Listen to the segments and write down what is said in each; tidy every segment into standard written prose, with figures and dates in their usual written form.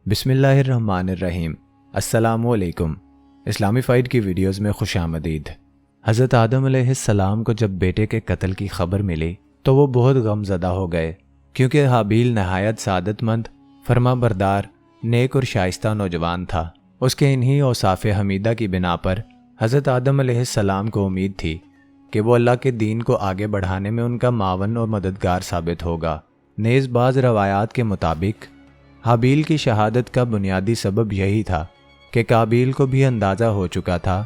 بسم اللہ الرحمن الرحیم۔ السلام علیکم۔ اسلامی فائٹ کی ویڈیوز میں خوش آمدید۔ حضرت آدم علیہ السلام کو جب بیٹے کے قتل کی خبر ملی تو وہ بہت غم زدہ ہو گئے، کیونکہ حابیل نہایت سعادت مند، فرما بردار، نیک اور شائستہ نوجوان تھا۔ اس کے انہی اوصاف حمیدہ کی بنا پر حضرت آدم علیہ السلام کو امید تھی کہ وہ اللہ کے دین کو آگے بڑھانے میں ان کا معاون اور مددگار ثابت ہوگا۔ نیز بعض روایات کے مطابق حابیل کی شہادت کا بنیادی سبب یہی تھا کہ قابیل کو بھی اندازہ ہو چکا تھا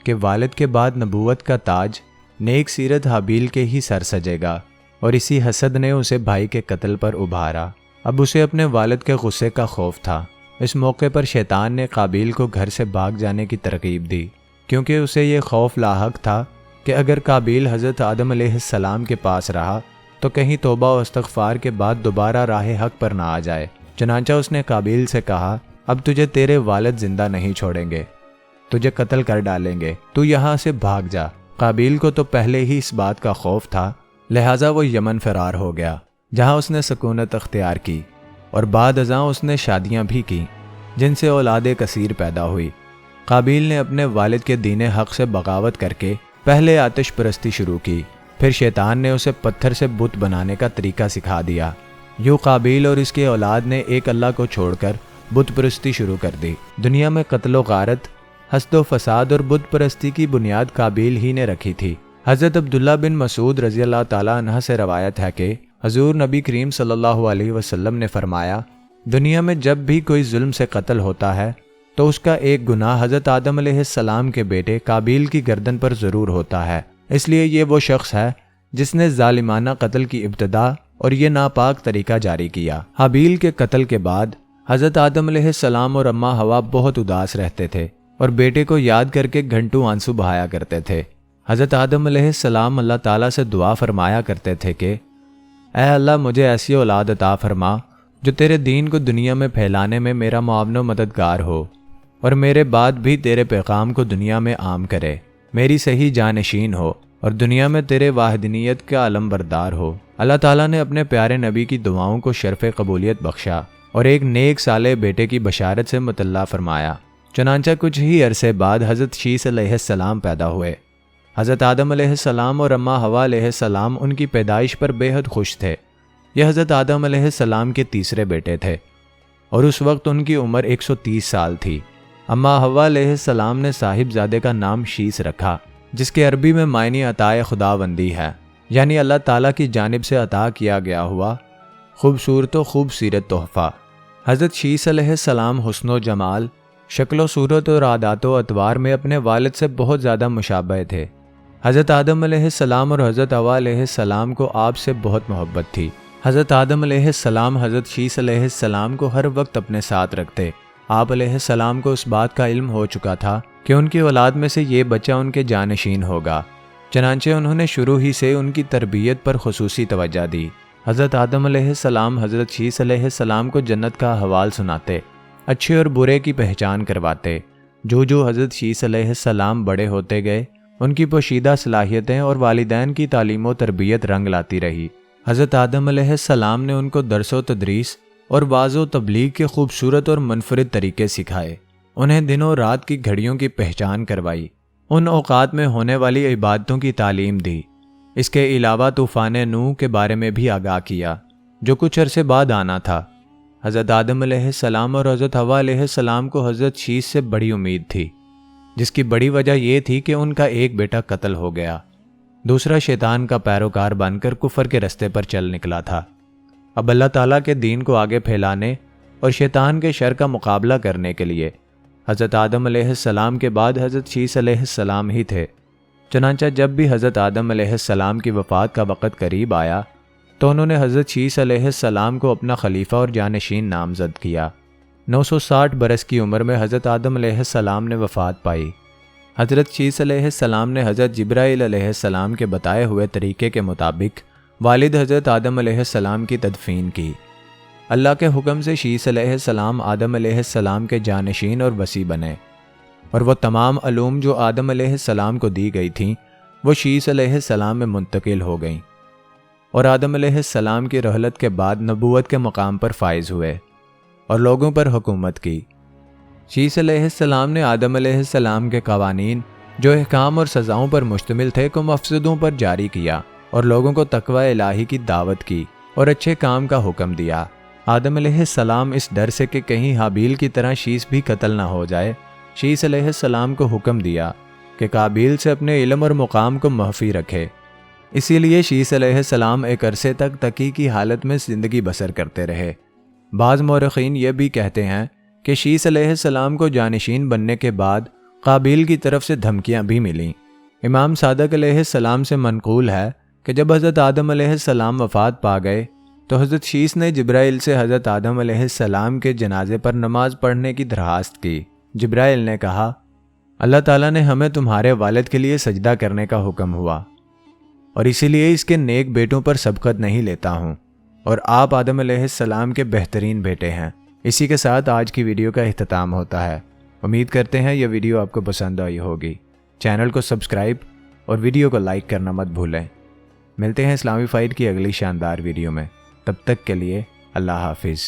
کہ والد کے بعد نبوت کا تاج نیک سیرت حابیل کے ہی سر سجے گا، اور اسی حسد نے اسے بھائی کے قتل پر ابھارا۔ اب اسے اپنے والد کے غصے کا خوف تھا۔ اس موقع پر شیطان نے قابیل کو گھر سے بھاگ جانے کی ترغیب دی، کیونکہ اسے یہ خوف لاحق تھا کہ اگر قابیل حضرت آدم علیہ السلام کے پاس رہا تو کہیں توبہ و استغفار کے بعد دوبارہ راہ حق پر نہ آ جائے۔ چنانچہ اس نے قابیل سے کہا، اب تجھے تیرے والد زندہ نہیں چھوڑیں گے، تجھے قتل کر ڈالیں گے، تو یہاں سے بھاگ جا۔ قابیل کو تو پہلے ہی اس بات کا خوف تھا، لہٰذا وہ یمن فرار ہو گیا، جہاں اس نے سکونت اختیار کی، اور بعد ازاں اس نے شادیاں بھی کی، جن سے اولاد کثیر پیدا ہوئی۔ قابیل نے اپنے والد کے دین حق سے بغاوت کر کے پہلے آتش پرستی شروع کی، پھر شیطان نے اسے پتھر سے بت بنانے کا طریقہ سکھا دیا۔ یوں قابیل اور اس کے اولاد نے ایک اللہ کو چھوڑ کر بت پرستی شروع کر دی۔ دنیا میں قتل و غارت، حسد و فساد اور بت پرستی کی بنیاد قابیل ہی نے رکھی تھی۔ حضرت عبداللہ بن مسعود رضی اللہ تعالیٰ عنہ سے روایت ہے کہ حضور نبی کریم صلی اللہ علیہ وسلم نے فرمایا، دنیا میں جب بھی کوئی ظلم سے قتل ہوتا ہے تو اس کا ایک گناہ حضرت آدم علیہ السلام کے بیٹے قابیل کی گردن پر ضرور ہوتا ہے، اس لیے یہ وہ شخص ہے جس نے ظالمانہ قتل کی ابتدا اور یہ ناپاک طریقہ جاری کیا۔ حابیل کے قتل کے بعد حضرت آدم علیہ السلام اور اماں حوا بہت اداس رہتے تھے اور بیٹے کو یاد کر کے گھنٹوں آنسو بہایا کرتے تھے۔ حضرت آدم علیہ السلام اللہ تعالیٰ سے دعا فرمایا کرتے تھے کہ اے اللہ، مجھے ایسی اولاد عطا فرما جو تیرے دین کو دنیا میں پھیلانے میں میرا معاون و مددگار ہو، اور میرے بعد بھی تیرے پیغام کو دنیا میں عام کرے، میری صحیح جانشین ہو اور دنیا میں تیرے واحدانیت کا علم بردار ہو۔ اللہ تعالیٰ نے اپنے پیارے نبی کی دعاؤں کو شرف قبولیت بخشا اور ایک نیک صالح بیٹے کی بشارت سے مطلع فرمایا۔ چنانچہ کچھ ہی عرصے بعد حضرت شیث علیہ السلام پیدا ہوئے۔ حضرت آدم علیہ السلام اور اماں حوا علیہ السلام ان کی پیدائش پر بے حد خوش تھے۔ یہ حضرت آدم علیہ السلام کے تیسرے بیٹے تھے، اور اس وقت ان کی عمر 130 سال تھی۔ اماں حوا علیہ السلام نے صاحبزادے کا نام شیث رکھا، جس کے عربی میں معنی عطائے خداوندی ہے، یعنی اللہ تعالیٰ کی جانب سے عطا کیا گیا ہوا خوبصورت و خوب سیرت تحفہ۔ حضرت شیث علیہ السلام حسن و جمال، شکل و صورت اور عادات و اطوار میں اپنے والد سے بہت زیادہ مشابہ تھے۔ حضرت آدم علیہ السلام اور حضرت حوا علیہ السلام کو آپ سے بہت محبت تھی۔ حضرت آدم علیہ السلام حضرت شیث علیہ السلام کو ہر وقت اپنے ساتھ رکھتے۔ آپ علیہ السلام کو اس بات کا علم ہو چکا تھا کہ ان کی اولاد میں سے یہ بچہ ان کے جانشین ہوگا، چنانچہ انہوں نے شروع ہی سے ان کی تربیت پر خصوصی توجہ دی۔ حضرت آدم علیہ السلام حضرت شیث علیہ السلام کو جنت کا حوال سناتے، اچھے اور برے کی پہچان کرواتے۔ جو حضرت شیث علیہ السلام بڑے ہوتے گئے، ان کی پوشیدہ صلاحیتیں اور والدین کی تعلیم و تربیت رنگ لاتی رہی۔ حضرت آدم علیہ السلام نے ان کو درس و تدریس اور واعظ و تبلیغ کے خوبصورت اور منفرد طریقے سکھائے، انہیں دن و رات کی گھڑیوں کی پہچان کروائی، ان اوقات میں ہونے والی عبادتوں کی تعلیم دی۔ اس کے علاوہ طوفان نوح کے بارے میں بھی آگاہ کیا، جو کچھ عرصے بعد آنا تھا۔ حضرت آدم علیہ السلام اور حضرت حوا علیہ السلام کو حضرت شیث سے بڑی امید تھی، جس کی بڑی وجہ یہ تھی کہ ان کا ایک بیٹا قتل ہو گیا، دوسرا شیطان کا پیروکار بن کر کفر کے رستے پر چل نکلا تھا۔ اب اللہ تعالیٰ کے دین کو آگے پھیلانے اور شیطان کے شر کا مقابلہ کرنے کے لیے حضرت آدم علیہ السلام کے بعد حضرت شیث علیہ السلام ہی تھے۔ چنانچہ جب بھی حضرت آدم علیہ السلام کی وفات کا وقت قریب آیا تو انہوں نے حضرت شیث علیہ السلام کو اپنا خلیفہ اور جانشین نامزد کیا۔ 960 برس کی عمر میں حضرت آدم علیہ السلام نے وفات پائی۔ حضرت شیث علیہ السلام نے حضرت جبرائیل علیہ السلام کے بتائے ہوئے طریقے کے مطابق والد حضرت آدم علیہ السلام کی تدفین کی۔ اللہ کے حکم سے شیث علیہ السلام آدم علیہ السلام کے جانشین اور وصی بنے، اور وہ تمام علوم جو آدم علیہ السلام کو دی گئی تھیں وہ شیث علیہ السلام میں منتقل ہو گئیں، اور آدم علیہ السلام کی رحلت کے بعد نبوت کے مقام پر فائز ہوئے۔ اور لوگوں پر حکومت کی۔ شیس علیہ السلام نے آدم علیہ السلام کے قوانین جو احکام اور سزاؤں پر مشتمل تھے کو مفسدوں پر جاری کیا اور لوگوں کو تقوی الہی کی دعوت کی اور اچھے کام کا حکم دیا۔ آدم علیہ السلام اس ڈر سے کہ کہیں حابیل کی طرح شیس بھی قتل نہ ہو جائے، شیس علیہ السلام کو حکم دیا کہ قابیل سے اپنے علم اور مقام کو مخفی رکھے۔ اسی لیے شیس علیہ السلام ایک عرصے تک تقی کی حالت میں زندگی بسر کرتے رہے۔ بعض مورخین یہ بھی کہتے ہیں کہ شیس علیہ السلام کو جانشین بننے کے بعد قابیل کی طرف سے دھمکیاں بھی ملیں۔ امام صادق علیہ السلام سے منقول ہے کہ جب حضرت آدم علیہ السلام وفات پا گئے تو حضرت شیس نے جبرائیل سے حضرت آدم علیہ السلام کے جنازے پر نماز پڑھنے کی درخواست کی۔ جبرائیل نے کہا، اللہ تعالیٰ نے ہمیں تمہارے والد کے لیے سجدہ کرنے کا حکم ہوا اور اسی لیے اس کے نیک بیٹوں پر سبقت نہیں لیتا ہوں، اور آپ آدم علیہ السلام کے بہترین بیٹے ہیں۔ اسی کے ساتھ آج کی ویڈیو کا اختتام ہوتا ہے۔ امید کرتے ہیں یہ ویڈیو آپ کو پسند آئی ہوگی۔ چینل کو سبسکرائب اور ویڈیو کو لائک کرنا مت بھولیں۔ ملتے ہیں اسلامی فائٹ کی اگلی شاندار ویڈیو میں، تب تک کے لیے اللہ حافظ۔